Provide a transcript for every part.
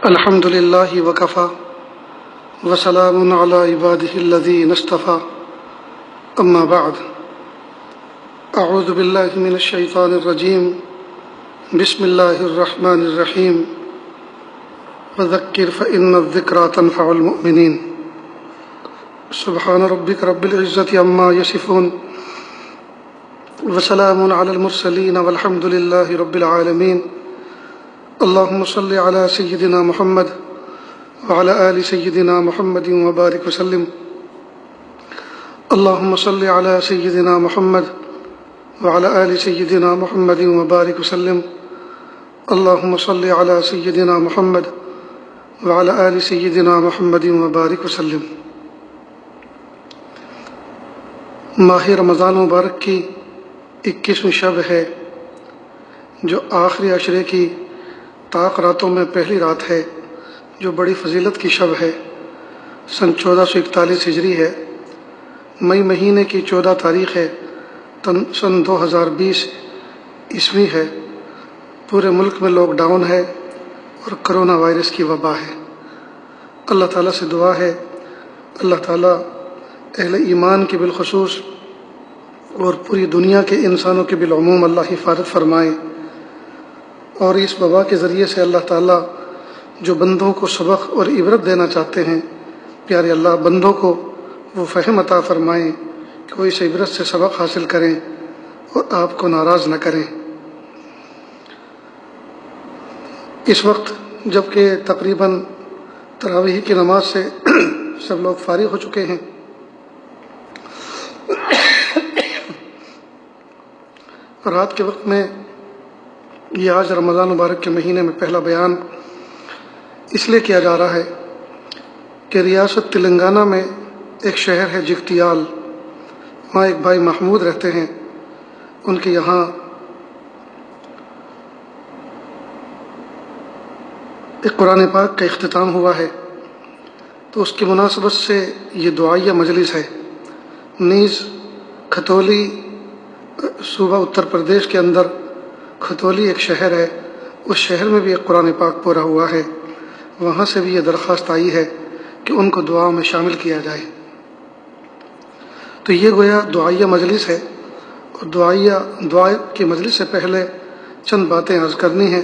الحمد للہ وکفا وسلام علی عبادہ الذین اصطفى اما بعد اعوذ باللہ من الشیطان الرجیم بسم اللہ الرحمن الرحیم وذکر فإن الذکریٰ تنفع المؤمنین سبحان ربک رب العزة عما یصفون وسلام علی المرسلین والحمد للہ رب العالمین اللهم صل على سيدنا محمد وعلى آل سيدنا محمد وبارك وسلم اللهم صل على سيدنا محمد وعلى آل سيدنا محمد وبارك وسلم اللهم صل على سيدنا محمد وعلى آل سيدنا محمد وبارك وسلم۔ ماہ رمضان مبارک کی 21ویں شب ہے جو آخری عشرے کی طاق راتوں میں پہلی رات ہے، جو بڑی فضیلت کی شب ہے۔ سن 1441 ہجری ہے، مئی مہینے کی 14 تاریخ ہے، سن 2020 عیسوی ہے۔ پورے ملک میں لاک ڈاؤن ہے اور کرونا وائرس کی وبا ہے۔ اللہ تعالیٰ سے دعا ہے اللہ تعالیٰ اہل ایمان کی بالخصوص اور پوری دنیا کے انسانوں کے بالعموم اللہ حفاظت فرمائے، اور اس وبا کے ذریعے سے اللہ تعالیٰ جو بندوں کو سبق اور عبرت دینا چاہتے ہیں، پیارے اللہ بندوں کو وہ فہم عطا فرمائیں کہ وہ اس عبرت سے سبق حاصل کریں اور آپ کو ناراض نہ کریں۔ اس وقت جب کہ تقریباً تراویح کی نماز سے سب لوگ فارغ ہو چکے ہیں، رات کے وقت میں یہ آج رمضان مبارک کے مہینے میں پہلا بیان اس لیے کیا جا رہا ہے کہ ریاست تلنگانہ میں ایک شہر ہے جگتیال، وہاں ایک بھائی محمود رہتے ہیں، ان کے یہاں ایک قرآن پاک کا اختتام ہوا ہے، تو اس کی مناسبت سے یہ دعائیہ مجلس ہے۔ نیز کھتولی صوبہ اتر پردیش کے اندر کھتولی ایک شہر ہے، اس شہر میں بھی ایک قرآن پاک پورا ہوا ہے، وہاں سے بھی یہ درخواست آئی ہے کہ ان کو دعا میں شامل کیا جائے۔ تو یہ گویا دعائیہ مجلس ہے، اور دعا کی مجلس سے پہلے چند باتیں عرض کرنی ہیں،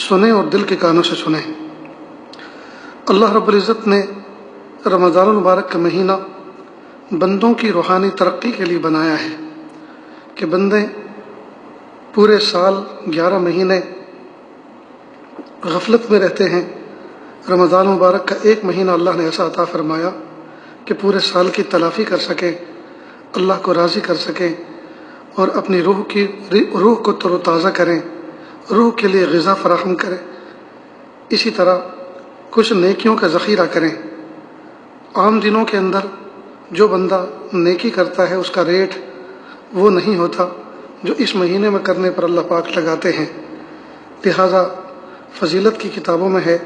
سنیں اور دل کے کانوں سے سنیں۔ اللہ رب العزت نے رمضان المبارک کا مہینہ بندوں کی روحانی ترقی کے لیے بنایا ہے کہ بندے پورے سال 11 مہینے غفلت میں رہتے ہیں، رمضان مبارک کا ایک مہینہ اللہ نے ایسا عطا فرمایا کہ پورے سال کی تلافی کر سکیں، اللہ کو راضی کر سکیں، اور اپنی روح کو تر و تازہ کریں، روح کے لیے غذا فراہم کریں، اسی طرح کچھ نیکیوں کا ذخیرہ کریں۔ عام دنوں کے اندر جو بندہ نیکی کرتا ہے اس کا ریٹ وہ نہیں ہوتا جو اس مہینے میں کرنے پر اللہ پاک لگاتے ہیں۔ لہٰذا فضیلت کی کتابوں میں ہے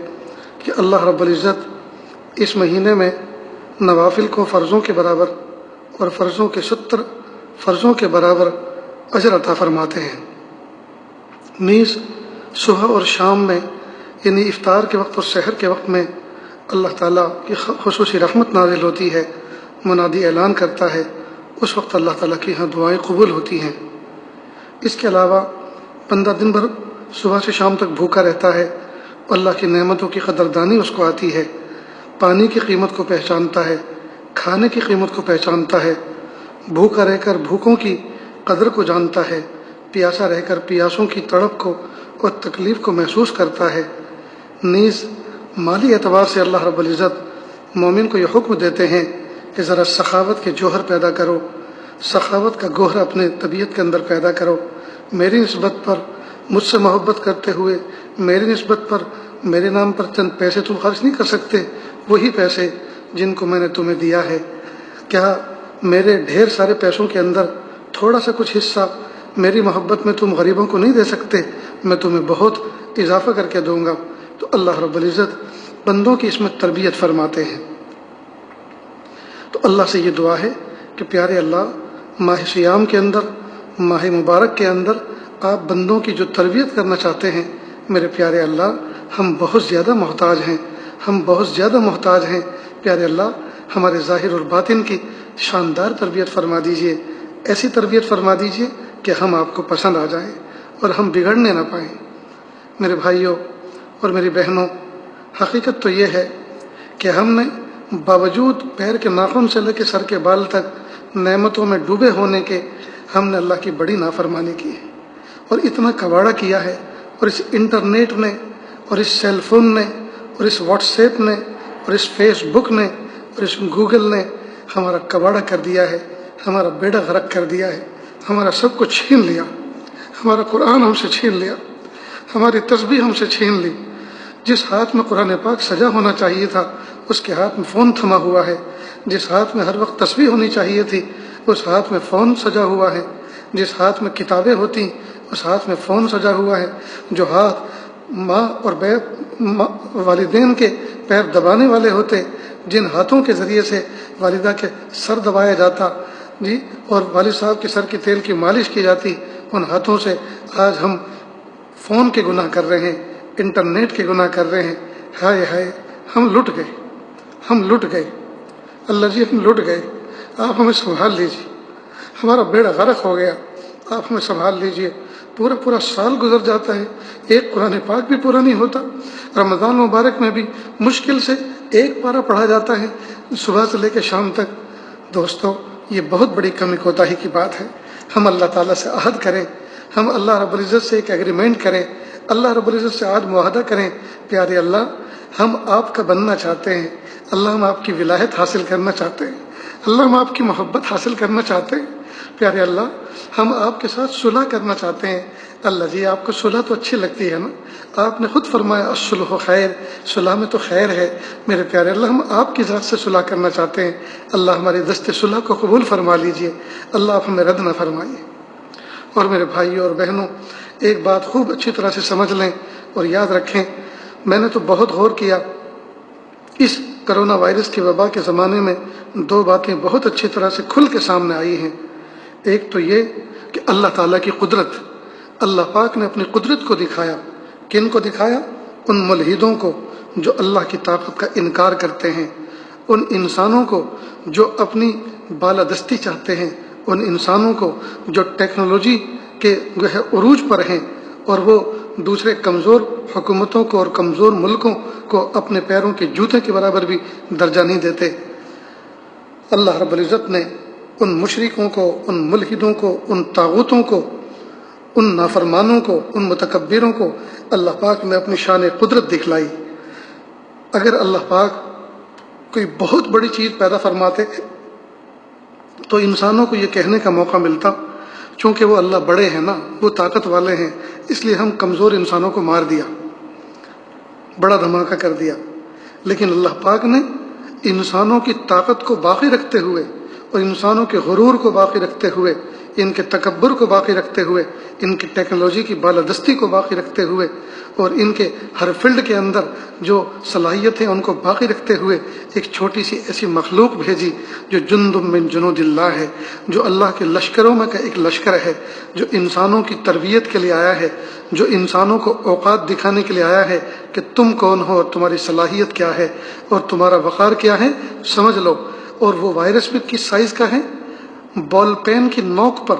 کہ اللہ رب العزت اس مہینے میں نوافل کو فرضوں کے برابر اور فرضوں کے 70 فرضوں کے برابر اجر عطا فرماتے ہیں۔ نیز صبح اور شام میں یعنی افطار کے وقت اور سحر کے وقت میں اللہ تعالیٰ کی خصوصی رحمت نازل ہوتی ہے، منادی اعلان کرتا ہے، اس وقت اللہ تعالیٰ کی یہاں دعائیں قبول ہوتی ہیں۔ اس کے علاوہ بندہ دن بھر صبح سے شام تک بھوکا رہتا ہے، اللہ کی نعمتوں کی قدردانی اس کو آتی ہے، پانی کی قیمت کو پہچانتا ہے، کھانے کی قیمت کو پہچانتا ہے، بھوکا رہ کر بھوکوں کی قدر کو جانتا ہے، پیاسا رہ کر پیاسوں کی تڑپ کو اور تکلیف کو محسوس کرتا ہے۔ نیز مالی اعتبار سے اللہ رب العزت مومن کو یہ حکم دیتے ہیں کہ ذرا سخاوت کے جوہر پیدا کرو، سخاوت کا گوہر اپنے طبیعت کے اندر پیدا کرو، میری نسبت پر مجھ سے محبت کرتے ہوئے میری نسبت پر میرے نام پر چند پیسے تم خرچ نہیں کر سکتے، وہی پیسے جن کو میں نے تمہیں دیا ہے، کیا میرے ڈھیر سارے پیسوں کے اندر تھوڑا سا کچھ حصہ میری محبت میں تم غریبوں کو نہیں دے سکتے؟ میں تمہیں بہت اضافہ کر کے دوں گا۔ تو اللہ رب العزت بندوں کی اس میں تربیت فرماتے ہیں۔ تو اللہ سے یہ دعا ہے کہ پیارے اللہ ماہ سیام کے اندر، ماہ مبارک کے اندر آپ بندوں کی جو تربیت کرنا چاہتے ہیں، میرے پیارے اللہ ہم بہت زیادہ محتاج ہیں، ہم بہت زیادہ محتاج ہیں۔ پیارے اللہ، ہمارے ظاہر اور باطن کی شاندار تربیت فرما دیجیے، ایسی تربیت فرما دیجیے کہ ہم آپ کو پسند آ جائیں اور ہم بگڑنے نہ پائیں۔ میرے بھائیوں اور میری بہنوں، حقیقت تو یہ ہے کہ ہم نے باوجود پیر کے ناخن سے لے کے سر کے بال تک نعمتوں میں ڈوبے ہونے کے، ہم نے اللہ کی بڑی نافرمانی کی ہے اور اتنا کباڑہ کیا ہے، اور اس انٹرنیٹ نے اور اس سیل فون نے اور اس واٹس ایپ نے اور اس فیس بک نے اور اس گوگل نے ہمارا کباڑہ کر دیا ہے، ہمارا بیڑا غرق کر دیا ہے، ہمارا سب کچھ چھین لیا، ہمارا قرآن ہم سے چھین لیا، ہماری تسبیح ہم سے چھین لی۔ جس ہاتھ میں قرآن پاک سجا ہونا چاہیے تھا اس کے ہاتھ میں فون تھما ہوا ہے، جس ہاتھ میں ہر وقت تسبیح ہونی چاہیے تھی اس ہاتھ میں فون سجا ہوا ہے، جس ہاتھ میں کتابیں ہوتی اس ہاتھ میں فون سجا ہوا ہے، جو ہاتھ ماں اور والدین کے پیر دبانے والے ہوتے، جن ہاتھوں کے ذریعے سے والدہ کے سر دبایا جاتا جی اور والد صاحب کے سر کے تیل کی مالش کی جاتی، ان ہاتھوں سے آج ہم فون کے گناہ کر رہے ہیں، انٹرنیٹ کے گناہ کر رہے ہیں۔ ہائے ہائے، ہم لٹ گئے، ہم لٹ گئے، اللہ جی ہم لٹ گئے، آپ ہمیں سنبھال لیجیے، ہمارا بیڑا غرق ہو گیا، آپ ہمیں سنبھال لیجیے۔ پورا پورا سال گزر جاتا ہے، ایک قرآن پاک بھی پورا نہیں ہوتا۔ رمضان مبارک میں بھی مشکل سے ایک پارہ پڑھا جاتا ہے صبح سے لے کے شام تک۔ دوستو، یہ بہت بڑی کمی کوتاہی کی بات ہے۔ ہم اللہ تعالیٰ سے عہد کریں، ہم اللہ رب العزت سے ایک ایگریمنٹ کریں، اللہ رب العزت سے آج معاہدہ کریں، پیارے اللہ ہم آپ کا بننا چاہتے ہیں، اللہ ہم آپ کی ولایت حاصل کرنا چاہتے ہیں، اللہ ہم آپ کی محبت حاصل کرنا چاہتے ہیں، پیارے اللہ ہم آپ کے ساتھ صلح کرنا چاہتے ہیں۔ اللہ جی آپ کو صلح تو اچھی لگتی ہے نا، آپ نے خود فرمایا الصلح خیر، صلح میں تو خیر ہے۔ میرے پیارے اللہ ہم آپ کی ذات سے صلح کرنا چاہتے ہیں، اللہ ہماری دست صلح کو قبول فرما لیجئے، اللہ آپ ہمیں رد نہ فرمائیے۔ اور میرے بھائیوں اور بہنوں، ایک بات خوب اچھی طرح سے سمجھ لیں اور یاد رکھیں، میں نے تو بہت غور کیا، اس کرونا وائرس کی وبا کے زمانے میں دو باتیں بہت اچھی طرح سے کھل کے سامنے آئی ہیں۔ ایک تو یہ کہ اللہ تعالیٰ کی قدرت، اللہ پاک نے اپنی قدرت کو دکھایا۔ کن کو دکھایا؟ ان ملحدوں کو جو اللہ کی طاقت کا انکار کرتے ہیں، ان انسانوں کو جو اپنی بالادستی چاہتے ہیں، ان انسانوں کو جو ٹیکنالوجی کے عروج پر ہیں اور وہ دوسرے کمزور حکومتوں کو اور کمزور ملکوں کو اپنے پیروں کے جوتے کے برابر بھی درجہ نہیں دیتے۔ اللہ رب العزت نے ان مشرکوں کو، ان ملحدوں کو، ان طاغوتوں کو، ان نافرمانوں کو، ان متکبروں کو اللہ پاک نے اپنی شان قدرت دکھلائی۔ اگر اللہ پاک کوئی بہت بڑی چیز پیدا فرماتے تو انسانوں کو یہ کہنے کا موقع ملتا، چونکہ وہ اللہ بڑے ہیں نا، وہ طاقت والے ہیں، اس لیے ہم کمزور انسانوں کو مار دیا، بڑا دھماکہ کر دیا۔ لیکن اللہ پاک نے انسانوں کی طاقت کو باقی رکھتے ہوئے اور انسانوں کے غرور کو باقی رکھتے ہوئے، ان کے تکبر کو باقی رکھتے ہوئے، ان کی ٹیکنالوجی کی بالادستی کو باقی رکھتے ہوئے اور ان کے ہر فیلڈ کے اندر جو صلاحیت ہیں ان کو باقی رکھتے ہوئے ایک چھوٹی سی ایسی مخلوق بھیجی جو جند من جنود اللہ ہے، جو اللہ کے لشکروں میں کا ایک لشکر ہے، جو انسانوں کی تربیت کے لیے آیا ہے، جو انسانوں کو اوقات دکھانے کے لیے آیا ہے کہ تم کون ہو اور تمہاری صلاحیت کیا ہے اور تمہارا وقار کیا ہے، سمجھ لو۔ اور وہ وائرس بھی کس سائز کا ہے؟ بال پین کی نوک پر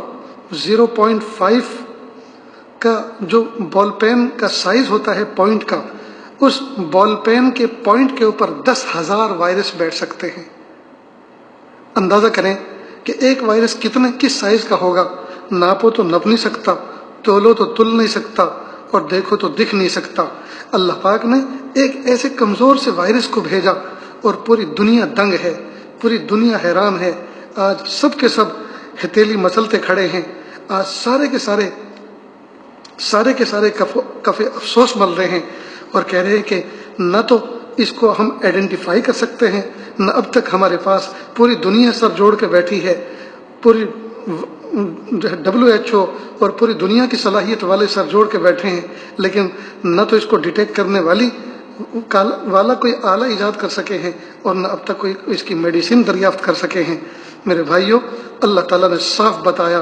0.5 کا جو بال پین کا سائز ہوتا ہے پوائنٹ کا، اس بال پین کے پوائنٹ کے اوپر 10,000 وائرس بیٹھ سکتے ہیں۔ اندازہ کریں کہ ایک وائرس کس سائز کا ہوگا، ناپو تو نپ نہیں سکتا، تولو تو تل نہیں سکتا اور دیکھو تو دکھ نہیں سکتا۔ اللہ پاک نے ایک ایسے کمزور سے وائرس کو بھیجا اور پوری دنیا دنگ ہے، پوری دنیا حیران ہے۔ آج سب کے سب ہتیلی مسلتے کھڑے ہیں، آج سارے کے سارے کفے افسوس مل رہے ہیں اور کہہ رہے ہیں کہ نہ تو اس کو ہم آئیڈینٹیفائی کر سکتے ہیں، نہ اب تک ہمارے پاس پوری دنیا سر جوڑ کے بیٹھی ہے، پوری WHO اور پوری دنیا کی صلاحیت والے سر جوڑ کے بیٹھے ہیں، لیکن نہ تو اس کو ڈیٹیکٹ کرنے والا کوئی آلہ ایجاد کر سکے ہیں اور نہ اب تک کوئی اس کی میڈیسن دریافت کر سکے ہیں۔ میرے بھائیوں، اللہ تعالیٰ نے صاف بتایا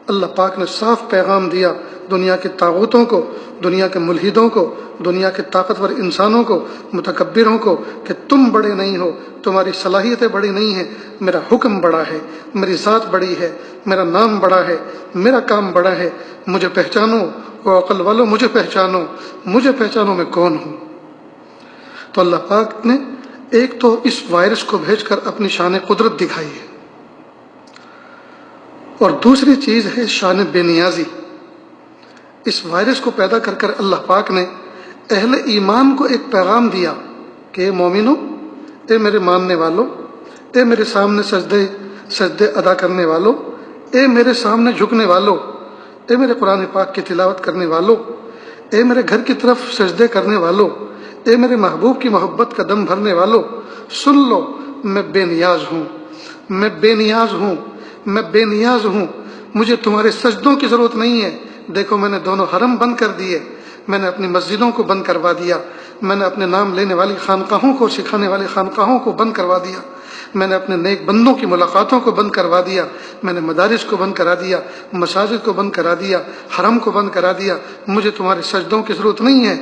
اللہ پاک نے صاف پیغام دیا دنیا کے طاغوتوں کو، دنیا کے ملحدوں کو، دنیا کے طاقتور انسانوں کو، متکبروں کو کہ تم بڑے نہیں ہو، تمہاری صلاحیتیں بڑی نہیں ہیں، میرا حکم بڑا ہے، میری ذات بڑی ہے، میرا نام بڑا ہے، میرا کام بڑا ہے، مجھے پہچانو، وہ عقل والو مجھے پہچانو میں کون ہوں۔ تو اللہ پاک نے ایک تو اس وائرس کو بھیج کر اپنی شان قدرت دکھائی ہے، اور دوسری چیز ہے شان بے نیازی۔ اس وائرس کو پیدا کر کر اللہ پاک نے اہل ایمان کو ایک پیغام دیا کہ اے مومنو، اے میرے ماننے والوں، اے میرے سامنے سجدے ادا کرنے والوں، اے میرے سامنے جھکنے والوں، اے میرے قرآن پاک کی تلاوت کرنے والوں، اے میرے گھر کی طرف سجدے کرنے والوں، اے میرے محبوب کی محبت کا دم بھرنے والوں، سن لو، میں بے نیاز ہوں، میں بے نیاز ہوں، میں بے نیاز ہوں، مجھے تمہارے سجدوں کی ضرورت نہیں ہے۔ دیکھو میں نے دونوں حرم بند کر دیے، میں نے اپنی مسجدوں کو بند کروا دیا، میں نے اپنے نام لینے والی خانقاہوں کو، سکھانے والی خانقاہوں کو بند کروا دیا، میں نے اپنے نیک بندوں کی ملاقاتوں کو بند کروا دیا، میں نے مدارس کو بند کرا دیا، مساجد کو بند کرا دیا، حرم کو بند کرا دیا، مجھے تمہارے سجدوں کی ضرورت نہیں ہے۔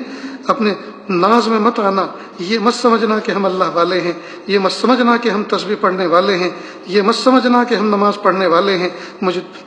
اپنے ناز میں مت آنا، یہ مت سمجھنا کہ ہم اللہ والے ہیں، یہ مت سمجھنا کہ ہم تسبیح پڑھنے والے ہیں، یہ مت سمجھنا کہ ہم نماز پڑھنے والے ہیں،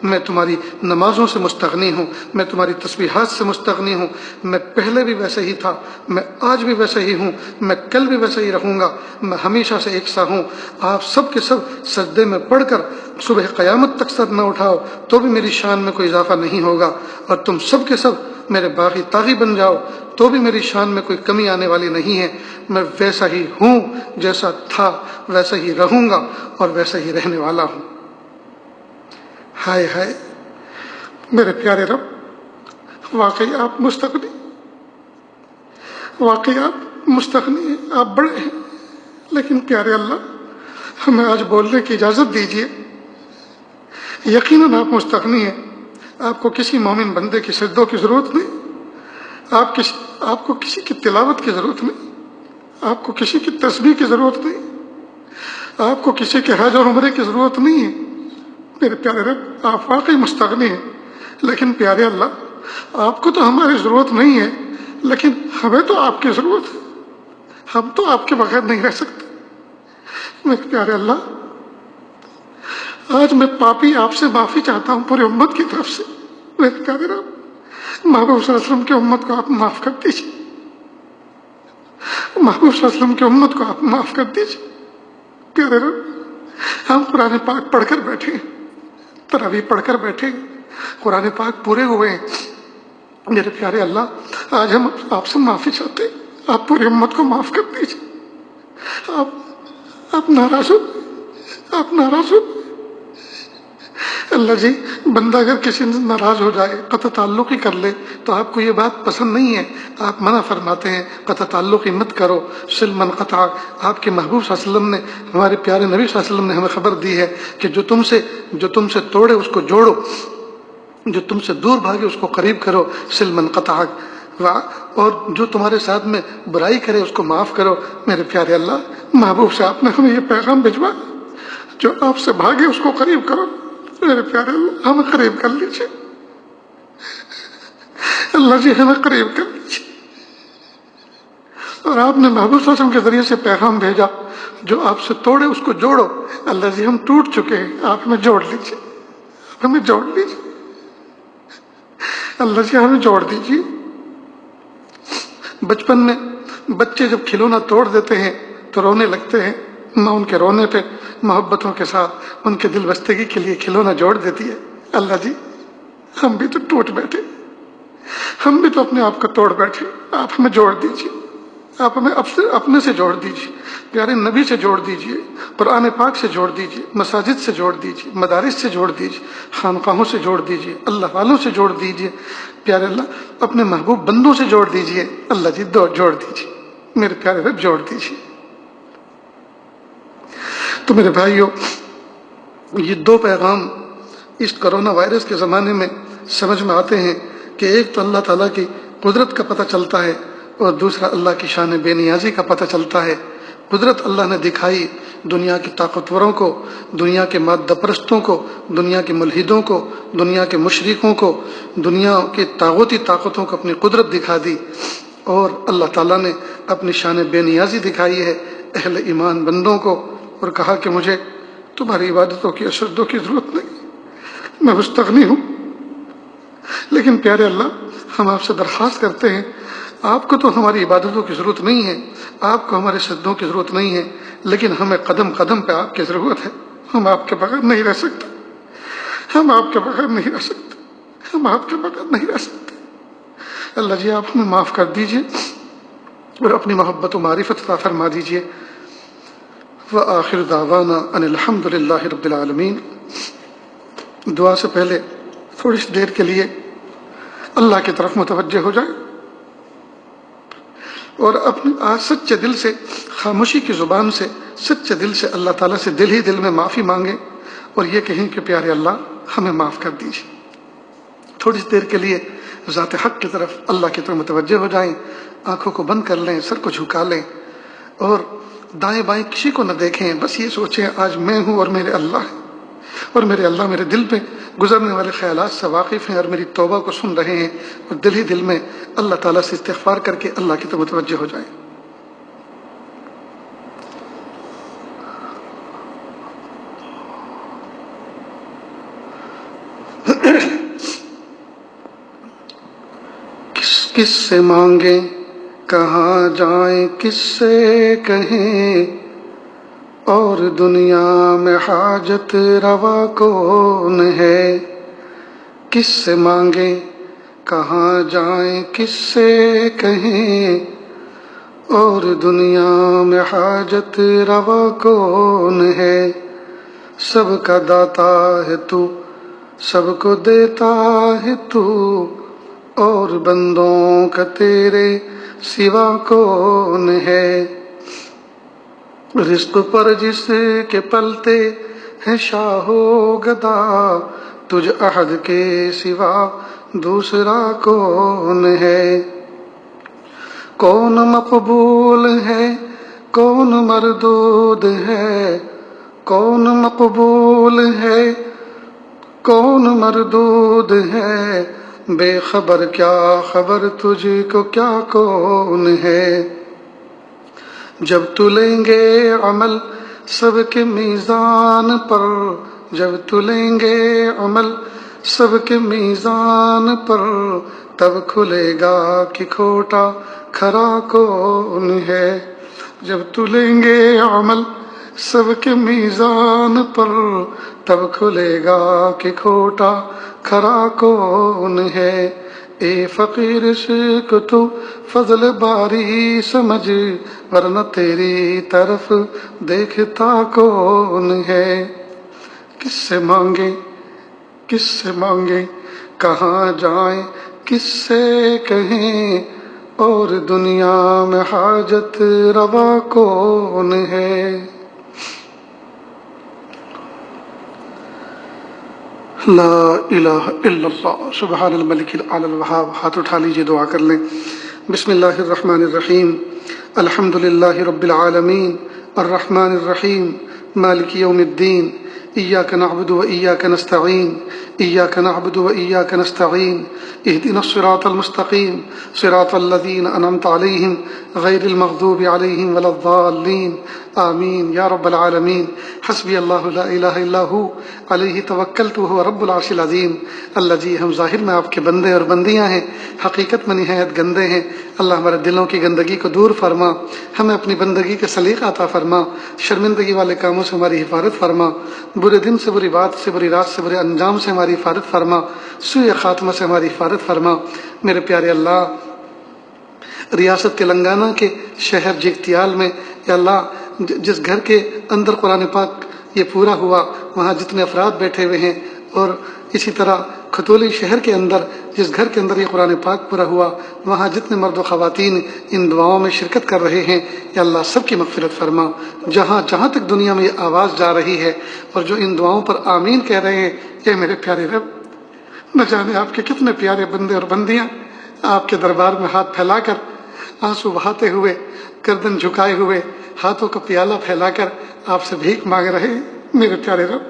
میں تمہاری نمازوں سے مستغنی ہوں، میں تمہاری تسبیحات سے مستغنی ہوں، میں پہلے بھی ویسے ہی تھا، میں آج بھی ویسے ہی ہوں، میں کل بھی ویسے ہی رہوں گا، میں ہمیشہ سے ایک سا ہوں۔ آپ سب کے سب سجدے میں پڑھ کر صبح قیامت تک سر نہ اٹھاؤ تو بھی میری شان میں کوئی اضافہ نہیں ہوگا، اور تم سب کے سب میرے باغی تاغی بن جاؤ تو بھی میری شان میں کوئی کمی آنے والی نہیں ہے۔ میں ویسا ہی ہوں، جیسا تھا ویسا ہی رہوں گا اور ویسا ہی رہنے والا ہوں۔ ہائے ہائے میرے پیارے رب، واقعی آپ مستغنی، واقعی آپ مستغنی ہیں، آپ بڑے ہیں، لیکن پیارے اللہ ہمیں آج بولنے کی اجازت دیجیے۔ یقیناً آپ مستغنی ہیں، آپ کو کسی مومن بندے کی سجدوں کی ضرورت نہیں، آپ کو کسی کی تلاوت کی ضرورت نہیں، آپ کو کسی کی تسبیح کی ضرورت نہیں، آپ کو کسی کے حج اور عمرے کی ضرورت نہیں ہے۔ میرے پیارے رب، آپ واقعی مستغنی ہیں، لیکن پیارے اللہ آپ کو تو ہماری ضرورت نہیں ہے، لیکن ہمیں تو آپ کی ضرورت ہے، ہم تو آپ کے بغیر نہیں رہ سکتے۔ میرے پیارے اللہ، آج میں پاپی آپ سے معافی چاہتا ہوں پوری امت کی طرف سے۔ میرے پیارے رب، محبوب صلی اللہ علیہ وسلم کی امت کو آپ معاف کر دیجیے، محبوب صلی اللہ علیہ وسلم کی امت کو آپ معاف کر دیجیے۔ پیارے رب، ہم قرآن پاک پڑھ کر بیٹھے ہیں، تراویح پڑھ کر بیٹھے ہیں، قرآن پاک پورے ہوئے ہیں۔ میرے پیارے اللہ، آج ہم آپ سے معافی چاہتے ہیں، آپ پوری امت کو معاف کر دیجیے۔ آپ ناراض ہو، آپ ناراض ہو۔ اللہ جی، بندہ اگر کسی سے ناراض ہو جائے، قطع تعلق ہی کر لے، تو آپ کو یہ بات پسند نہیں ہے، آپ منع فرماتے ہیں قطع تعلق ہی مت کرو، سل من قطع۔ آپ کے محبوب صلی اللہ علیہ وسلم نے، ہمارے پیارے نبی صلی اللہ علیہ وسلم نے ہمیں خبر دی ہے کہ جو تم سے توڑے اس کو جوڑو، جو تم سے دور بھاگے اس کو قریب کرو، سل من قطع، اور جو تمہارے ساتھ میں برائی کرے اس کو معاف کرو۔ میرے پیارے اللہ، محبوب سے آپ نے ہمیں یہ پیغام بھجوا، جو آپ سے بھاگے اس کو قریب کرو۔ میرے پیارے اللہ، ہمیں قریب کر لیجیے، اللہ جی ہمیں قریب کر لیجیے۔ اور آپ نے محبوب صلی اللہ علیہ وسلم کے ذریعے سے پیغام بھیجا، جو آپ سے توڑے اس کو جوڑو۔ اللہ جی ہم ٹوٹ چکے ہیں، آپ ہمیں جوڑ لیجیے، آپ ہمیں جوڑ لیجیے، اللہ جی ہمیں جوڑ دیجیے۔ بچپن میں بچے جب کھلونا توڑ دیتے ہیں تو رونے لگتے ہیں، ماں ان کے رونے پہ محبتوں کے ساتھ ان کے دل بستگی کے لیے کھلونا جوڑ دیتی ہے۔ اللہ جی ہم بھی تو ٹوٹ بیٹھے، ہم بھی تو اپنے آپ کو توڑ بیٹھے، آپ ہمیں جوڑ دیجیے، آپ ہمیں اپنے سے جوڑ دیجیے، پیارے نبی سے جوڑ دیجیے، قرآن پاک سے جوڑ دیجیے، مساجد سے جوڑ دیجیے، مدارس سے جوڑ دیجیے، خانقاہوں سے جوڑ دیجیے، اللہ والوں سے جوڑ دیجیے۔ پیارے اللہ، اپنے محبوب بندوں سے جوڑ دیجیے، اللہ جی جوڑ دیجیے، میرے پیارے رب جوڑ دیجیے۔ تو میرے بھائیوں، یہ دو پیغام اس کرونا وائرس کے زمانے میں سمجھ میں آتے ہیں کہ ایک تو اللہ تعالیٰ کی قدرت کا پتہ چلتا ہے، اور دوسرا اللہ کی شان بے نیازی کا پتہ چلتا ہے۔ قدرت اللہ نے دکھائی دنیا کی طاقتوروں کو، دنیا کے مادہ پرستوں کو، دنیا کے ملحدوں کو، دنیا کے مشرکوں کو، دنیا کے طاغوتی طاقتوں کو اپنی قدرت دکھا دی، اور اللہ تعالیٰ نے اپنی شان بے نیازی دکھائی ہے اہل ایمان بندوں کو، اور کہا کہ مجھے تمہاری عبادتوں کی اشدوں کی ضرورت نہیں، میں مستغنی ہوں۔ لیکن پیارے اللہ، ہم آپ سے درخواست کرتے ہیں، آپ کو تو ہماری عبادتوں کی ضرورت نہیں ہے، آپ کو ہمارے سجدوں کی ضرورت نہیں ہے، لیکن ہمیں قدم قدم پہ آپ کی ضرورت ہے۔ ہم آپ کے بغیر نہیں رہ سکتے، ہم آپ کے بغیر نہیں رہ سکتے، ہم آپ کے بغیر نہیں رہ سکتے۔ اللہ جی آپ ہمیں معاف کر دیجئے اور اپنی محبت و معرفت عطا فرما دیجئے۔ وآخر دعوانا ان الحمد للہ رب العالمین۔ دعا سے پہلے تھوڑی سی دیر کے لیے اللہ کی طرف متوجہ ہو جائیں اور اپنے سچے دل سے، خاموشی کی زبان سے، سچے دل سے اللہ تعالیٰ سے دل ہی دل میں معافی مانگیں اور یہ کہیں کہ پیارے اللہ ہمیں معاف کر دیجیے۔ تھوڑی سی دیر کے لیے ذات حق کی طرف، اللہ کی طرف متوجہ ہو جائیں، آنکھوں کو بند کر لیں، سر کو جھکا لیں اور دائیں بائیں کسی کو نہ دیکھیں، بس یہ سوچیں آج میں ہوں اور میرے اللہ ہیں، اور میرے اللہ میرے دل پہ گزرنے والے خیالات سے واقف ہیں اور میری توبہ کو سن رہے ہیں، اور دل ہی دل میں اللہ تعالیٰ سے استغفار کر کے اللہ کی طرف متوجہ ہو جائیں۔ کس سے مانگیں کہاں جائیں، کس سے کہیں، اور دنیا میں حاجت روا کون ہے۔ کس سے مانگیں کہاں جائیں، کس سے کہیں، اور دنیا میں حاجت روا کون ہے۔ سب کا داتا ہے تو، سب کو دیتا ہے تو، اور بندوں کا تیرے سوا کون ہے۔ رزق پر جس کے پلتے ہیں شاہ و گدا، تجھ احد کے سوا دوسرا کون ہے۔ کون مقبول ہے کون مردود ہے، کون مقبول ہے کون مردود ہے، بے خبر کیا خبر تجھ کو کیا کون ہے۔ جب تلیں گے عمل سب کے میزان پر، جب تلیں گے عمل سب کے میزان پر، تب کھلے گا کہ کھوٹا کھرا کون ہے۔ جب تلیں گے عمل سب کے میزان پر، تب کھلے گا کہ کھوٹا کھرا کون ہے۔ اے فقیر عشق تو فضل باری سمجھ، ورنہ تیری طرف دیکھتا کون ہے۔ کس سے مانگیں کس سے مانگیں کہاں جائیں، کس سے کہیں، اور دنیا میں حاجت روا کون ہے۔ لا الہ الا اللہ سبحان الملک الاعلی الوہاب۔ ہاتھ اٹھا لیجئے، دعا کر لیں۔ بسم اللہ الرحمن الرحیم، الحمد للہ رب العالمین، الرحمن الرحیم، مالک یوم الدین، ایاک نعبد و ایاک نستعین، ایاک نعبد و ایاک نستعین، اہدنا الصراط المستقیم، صراط الذین انعمت علیہم غیر المغضوب علیہم ولا الضالین، آمین یا رب العالمین۔ حسبی اللہ لا الہ الا ہو علیہ توکلت وہو رب العرش العظیم۔ اللہ جی ہم ظاہر میں آپ کے بندے اور بندیاں ہیں، حقیقت میں نہایت گندے ہیں۔ اللہ ہمارے دلوں کی گندگی کو دور فرما، ہمیں اپنی بندگی کا سلیقہ عطا فرما، شرمندگی والے کاموں سے ہماری حفاظت فرما، برے دن سے، بری بات سے، بری رات سے، برے انجام سے ہماری حفاظت فرما، سوء خاتمہ سے ہماری حفاظت فرما۔ میرے پیارے اللہ، ریاست تلنگانہ کے شہر جگتیال میں یا اللہ جس گھر کے اندر قرآن پاک یہ پورا ہوا، وہاں جتنے افراد بیٹھے ہوئے ہیں، اور اسی طرح کھتولی شہر کے اندر جس گھر کے اندر یہ قرآن پاک پورا ہوا، وہاں جتنے مرد و خواتین ان دعاؤں میں شرکت کر رہے ہیں، یا اللہ سب کی مغفرت فرما۔ جہاں جہاں تک دنیا میں یہ آواز جا رہی ہے اور جو ان دعاؤں پر آمین کہہ رہے ہیں، اے میرے پیارے رب، نہ جانے آپ کے کتنے پیارے بندے اور بندیاں آپ کے دربار میں ہاتھ پھیلا کر، آنسو بہاتے ہوئے، گردن جھکائے ہوئے، ہاتھوں کا پیالہ پھیلا کر آپ سے بھیک مانگ رہے ہیں۔ میرے پیارے رب،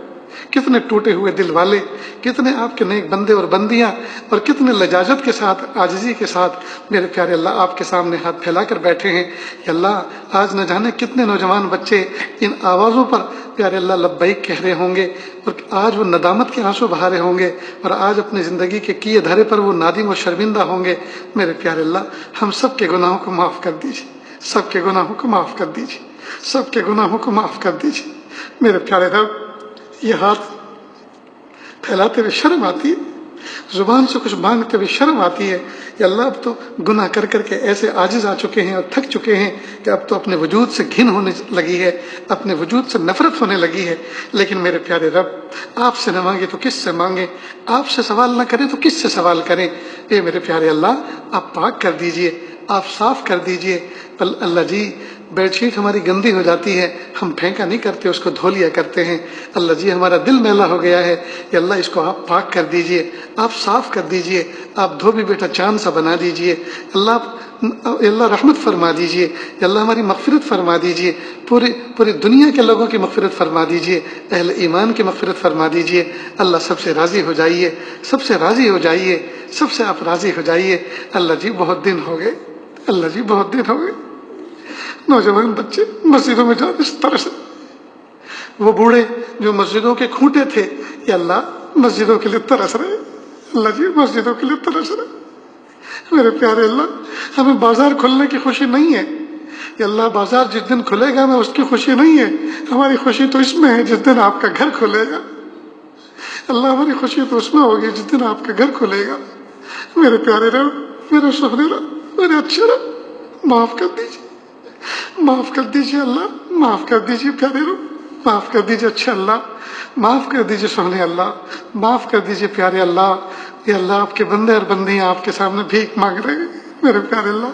کتنے ٹوٹے ہوئے دل والے، کتنے آپ کے نیک بندے اور بندیاں، اور کتنے لجاجت کے ساتھ، عاجزی کے ساتھ میرے پیارے اللہ آپ کے سامنے ہاتھ پھیلا کر بیٹھے ہیں۔ یا اللہ آج نہ جانے کتنے نوجوان بچے ان آوازوں پر پیارے اللہ لبیک کہہ رہے ہوں گے، اور آج وہ ندامت کے آنسو بہا رہے ہوں گے، اور آج اپنی زندگی کے کیے دھرے پر وہ نادم و شرمندہ ہوں گے۔ میرے پیارے اللہ ہم سب کے گناہوں کو معاف کر دیجیے، سب کے گناہوں کو معاف کر دیجیے، سب کے گناہوں کو معاف کر دیجیے۔ میرے پیارے رب، یہ ہاتھ پھیلاتے ہوئے شرم آتی ہے، زبان سے کچھ مانگتے ہوئے شرم آتی ہے۔ یا اللہ اب تو گناہ کر کر کے ایسے عاجز آ چکے ہیں اور تھک چکے ہیں کہ اب تو اپنے وجود سے گھن ہونے لگی ہے، اپنے وجود سے نفرت ہونے لگی ہے۔ لیکن میرے پیارے رب، آپ سے نہ مانگے تو کس سے مانگیں، آپ سے سوال نہ کریں تو کس سے سوال کریں۔ اے میرے پیارے اللہ، آپ پاک کر دیجئے، آپ صاف کر دیجئے۔ اللہ جی، بیڈ شیٹ ہماری گندی ہو جاتی ہے، ہم پھینکا نہیں کرتے، اس کو دھو لیا کرتے ہیں۔ اللہ جی، ہمارا دل میلا ہو گیا ہے، یا اللہ اس کو آپ پاک کر دیجئے، آپ صاف کر دیجئے، آپ دھوبی بیٹا چاند سا بنا دیجئے۔ اللہ رحمت فرما دیجئے، یا اللہ ہماری مغفرت فرما دیجئے، پوری دنیا کے لوگوں کی مغفرت فرما دیجئے، اہل ایمان کی مغفرت فرما دیجئے۔ اللہ سب سے راضی ہو جائیے، سب سے راضی ہو جائیے، سب سے آپ راضی ہو جائیے۔ اللہ جی بہت دن ہو گئے، اللہ جی بہت دن ہو گئے نوجوان بچے مسجدوں میں جاتے اس طرح سے، وہ بوڑھے جو مسجدوں کے کھوٹے تھے، یا اللہ مسجدوں کے لیے ترس رہے، اللہ جی مسجدوں کے لیے ترس رہے۔ میرے پیارے اللہ، ہمیں بازار کھلنے کی خوشی نہیں ہے، یا اللہ بازار جس دن کھلے گا ہمیں اس کی خوشی نہیں ہے، ہماری خوشی تو اس میں ہے جس دن آپ کا گھر کھلے گا۔ اللہ ہماری خوشی تو اس میں ہوگی جس دن آپ کا گھر کھلے گا۔ میرے پیارے رب، میرے سہرے رب، میرے اچھے رب، معاف کر دیجیے، معاف کر دیجیے اللہ، معاف کر دیجیے پیارے رب، معاف کر دیجیے اچھے اللہ، معاف کر دیجیے سہنے اللہ، معاف کر دیجیے پیارے اللہ۔ یہ اللہ آپ کے بندے اور بندیاں آپ کے سامنے بھیک مانگ رہے ہیں۔ میرے پیارے اللہ،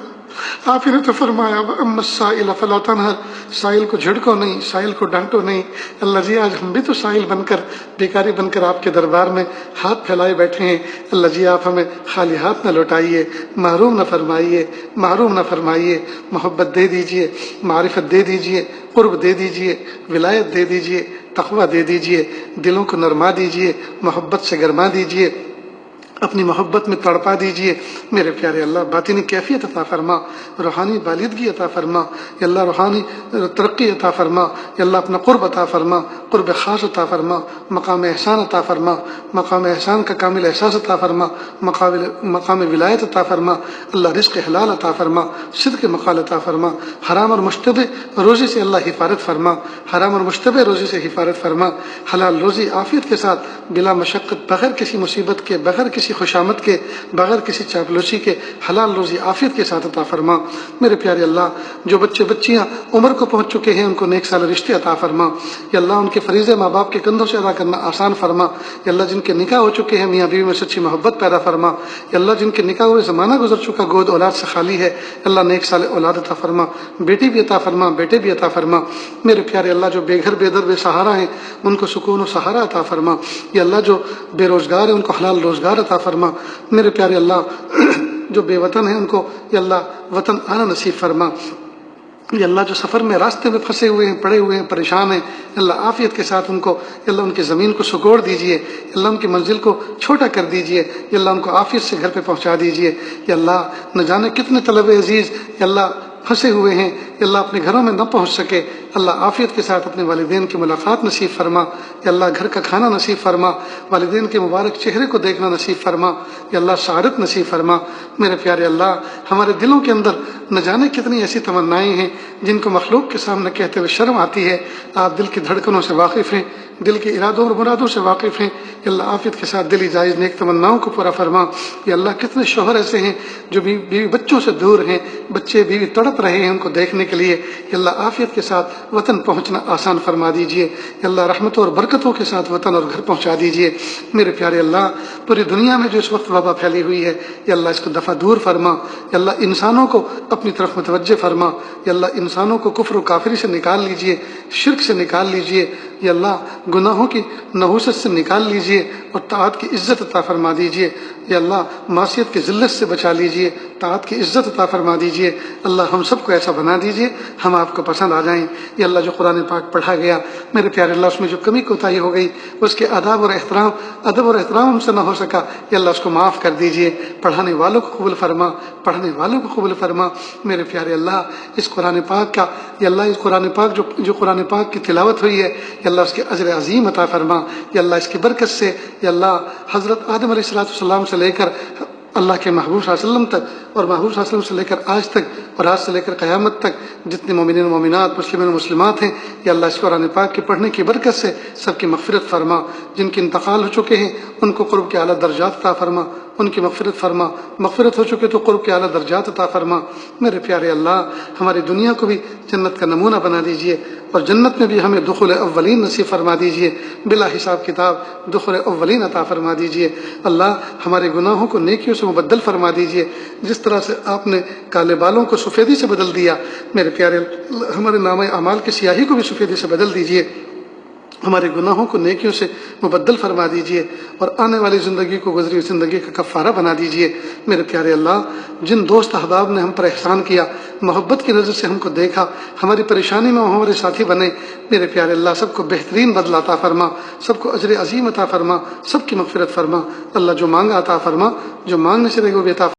آپ ہی نے تو فرمایا وَأَمَّا السَّائِلَ فَلَا تَنْهَرْ، سائل کو جھڑکو نہیں، سائل کو ڈانٹو نہیں۔ اللہ جی آج ہم بھی تو سائل بن کر، بیکاری بن کر آپ کے دربار میں ہاتھ پھیلائے بیٹھے ہیں۔ اللہ جی آپ ہمیں خالی ہاتھ نہ لوٹائیے، محروم نہ فرمائیے، محروم نہ فرمائیے۔ محبت دے دیجئے، معرفت دے دیجئے، قرب دے دیجئے، ولایت دے دیجئے، تقوی دے دیجئے، دلوں کو نرما دیجئے، محبت سے گرما دیجئے، اپنی محبت میں تڑپا دیجئے۔ میرے پیارے اللہ باطنی کیفیت عطا فرما، روحانی بالغی عطا فرما، یا اللہ روحانی ترقی عطا فرما، یا اللہ اپنا قرب عطا فرما، قرب خاص عطا فرما، مقام احسان عطا فرما، مقام احسان کا کامل احساس عطا فرما، مقام ولایت عطا فرما۔ اللہ رزق حلال عطا فرما، صدق مقال عطا فرما، حرام اور مشتبہ روزی سے اللہ حفاظت فرما، حرام اور مشتبہ روزی سے حفاظت فرما۔ حلال روزی عافیت کے ساتھ، بلا مشقت، بغیر کسی مصیبت کے، بغیر کسی خوشامد کے، بغیر کسی چاپلوسی کے، حلال روزی عافیت کے ساتھ عطا فرما۔ میرے پیارے اللہ، جو بچے بچیاں عمر کو پہنچ چکے ہیں ان کو نیک سال رشتے عطا فرما، یا اللہ ان کے فریضے ماں باپ کے کندھوں سے ادا کرنا آسان فرما۔ یا اللہ جن کے نکاح ہو چکے ہیں میاں بیوی میں سچی محبت پیدا فرما۔ یا اللہ جن کے نکاح ہوئے زمانہ گزر چکا، گود اولاد سے خالی ہے، اللہ نیک سال اولاد عطا فرما، بیٹی بھی عطا فرما، بیٹے بھی عطا فرما۔ میرے پیارے اللہ جو بے گھر بے در بے سہارا ہیں ان کو سکون و سہارا عطا فرما۔ یا اللہ جو بے روزگار ہیں ان کو حلال روزگار عطا فرما۔ میرے پیارے اللہ جو بے وطن ہیں ان کو یا اللہ وطن آنا نصیب فرما۔ یا اللہ جو سفر میں راستے میں پھنسے ہوئے ہیں، پڑے ہوئے ہیں، پریشان ہیں، اللہ عافیت کے ساتھ ان کو یا اللہ ان کی زمین کو سکوڑ دیجئے، یا اللہ ان کی منزل کو چھوٹا کر دیجئے، یا اللہ ان کو عافیت سے گھر پہ پہنچا دیجئے۔ یا اللہ نہ جانے کتنے طلب عزیز یا اللہ پھنسے ہوئے ہیں، یا اللہ اپنے گھروں میں نہ پہنچ سکے، اللہ عافیت کے ساتھ اپنے والدین کی ملاقات نصیب فرما۔ یا اللہ گھر کا کھانا نصیب فرما، والدین کے مبارک چہرے کو دیکھنا نصیب فرما، یا اللہ سعادت نصیب فرما۔ میرے پیارے اللہ ہمارے دلوں کے اندر نہ جانے کتنی ایسی تمنائیں ہیں جن کو مخلوق کے سامنے کہتے ہوئے شرم آتی ہے، آپ دل کی دھڑکنوں سے واقف ہیں، دل کے ارادوں اور مرادوں سے واقف ہیں۔ یا اللہ عافیت کے ساتھ دلی جائز نیک تمناؤں کو پورا فرما۔ یا اللہ کتنے شوہر ایسے ہیں جو بیوی بچوں سے دور ہیں، بچے بیوی تڑپ رہے ہیں ان کو دیکھنے کے لیے، یا اللہ عافیت کے ساتھ وطن پہنچنا آسان فرما دیجئے۔ یا اللہ رحمتوں اور برکتوں کے ساتھ وطن اور گھر پہنچا دیجئے۔ میرے پیارے اللہ پوری دنیا میں جو اس وقت وبا پھیلی ہوئی ہے، یا اللہ اس کو دفع دور فرما۔ یا اللہ انسانوں کو اپنی طرف متوجہ فرما۔ یا اللہ انسانوں کو کفر و کافری سے نکال لیجئے، شرک سے نکال لیجئے، یا اللہ گناہوں کی نحوست سے نکال لیجئے اور طاعت کی عزت عطا فرما دیجئے۔ یا اللہ معصیت کی ذلت سے بچا لیجئے، طاعت کی عزت عطا فرما دیجئے۔ اللہ ہم سب کو ایسا بنا دیجئے دیجیے ہم آپ کو پسند آ جائیں۔ یا اللہ جو قرآن پاک پڑھا گیا میرے پیارے اللہ اس میں جو کمی کوتاہی ہو گئی اس کے ادب اور احترام ہم سے نہ ہو سکا، یا اللہ اس کو معاف کر دیجیے۔ پڑھانے والوں کو قبول فرما، پڑھنے والوں کو قبول فرما میرے پیارے اللہ۔ اس قرآن پاک کا یا اللہ اس قرآن پاک جو قرآن پاک کی تلاوت ہوئی ہے یا اللہ اس کے اجر عظیم عطا فرما، یا اللہ اس کی برکت سے یا اللہ حضرت آدم علیہ السلام سے لے کر اللہ کے محبوب صلی اللہ علیہ وسلم تک اور محبوب صلی اللہ علیہ وسلم سے لے کر آج تک اور آج سے لے کر قیامت تک جتنے مومنین و مومنات مسلمین و مسلمات ہیں یا اللہ اس قرآن پاک کے پڑھنے کی برکت سے سب کی مغفرت فرما۔ جن کے انتقال ہو چکے ہیں ان کو قرب کے اعلیٰ درجات عطا فرما، ان کی مغفرت فرما، مغفرت ہو چکے تو قرب کے اعلیٰ درجات عطا فرما میرے پیارے اللہ۔ ہماری دنیا کو بھی جنت کا نمونہ بنا دیجئے اور جنت میں بھی ہمیں دخول اولین نصیب فرما دیجئے، بلا حساب کتاب دخول اولین عطا فرما دیجئے۔ اللہ ہمارے گناہوں کو نیکیوں سے مبدل فرما دیجئے، جس طرح سے آپ نے کالے بالوں کو سفیدی سے بدل دیا میرے پیارے اللہ، ہمارے نامہ اعمال کی سیاہی کو بھی سفیدی سے بدل دیجئے، ہمارے گناہوں کو نیکیوں سے مبدل فرما دیجئے اور آنے والی زندگی کو گزری ہوئی زندگی کا کفارہ بنا دیجئے میرے پیارے اللہ۔ جن دوست احباب نے ہم پر احسان کیا، محبت کی نظر سے ہم کو دیکھا، ہماری پریشانی میں وہ ہمارے ساتھی بنے میرے پیارے اللہ، سب کو بہترین بدلہ عطا فرما، سب کو اجر عظیم عطا فرما، سب کی مغفرت فرما۔ اللہ جو مانگا عطا فرما، جو مانگنے سے رہے وہ بھی عطا